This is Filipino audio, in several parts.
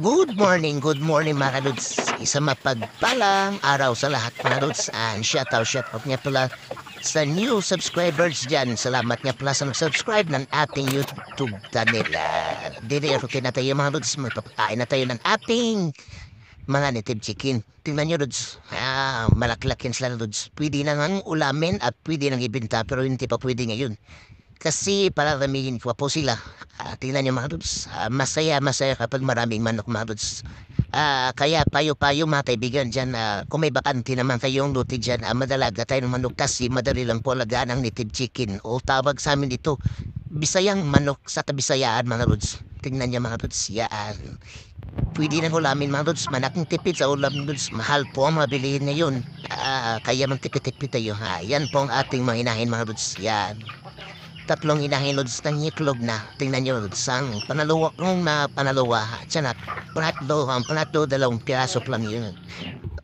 Good morning mga kadudes. Isang mapagpalang araw sa lahat mga kadudes. And shoutout niya pala sa new subscribers dyan. Salamat niya pala sa nag-subscribe ng ating YouTube channel. Dili ako na tayo mga kadudes. Magpapakain na tayo ng ating mga native chicken. Tingnan nyo dudes. Malaki-laki sila dudes. Pwede na nga ulamin at pwede nang ibenta pero hindi pa pwede ngayon. Kasi para ramihin ko po sila. Tingnan niyo mga dudes. Masaya kapag maraming manok mga dudes. Kaya payo-payo mga kaibigan dyan. Kung may bakante naman kayong luti dyan, madalaga tayo ng manok kasi madali lang po alagaan ang native chicken. O tawag sa amin dito, Bisayang manok sa Kabisayaan mga dudes. Tingnan niyo mga dudes. Yan. Pwede na ulamin mga dudes. Malaking tipid sa ulam dudes. Mahal po ang mabilihin ngayon. Kaya magtipid-tipid tayo. Yan po ang ating mga inahin mga dudes. Yan. Tatlong inahin lods ng itlog na. Tingnan nyo lods ang panaluwa kong na panaluwa. Tiyan at panatlo dalawang piraso lang yun.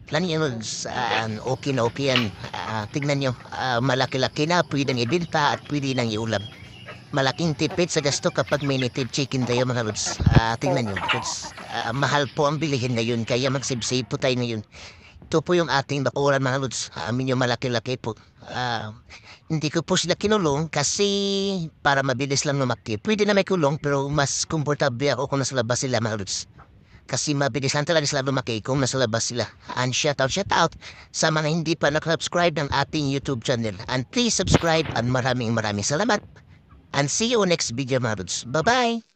Plan yun lods. Okay na okay yan. Tingnan nyo. Malaki-laki na. Pwede nang ibinta at pwede nang iulam. Malaking tipid sa gasto kapag may native chicken tayo mga lods. Tingnan nyo lods. Mahal po ang bilihin ngayon. Kaya magsib-save po tayo ngayon. Ito po yung ating bakuran mga lods. Amin yung malaki-laki po. Hindi ko po sila kinulong kasi para mabilis lang lumaki. Pwede na may kulong pero mas komportable ako kung nasa labas sila mga lods. Kasi mabilis lang talaga sila lumaki kung nasa labas sila. And shout out sa mga hindi pa nakasubscribe ng ating YouTube channel. And please subscribe and maraming salamat. And see you next video mga lods. Bye-bye!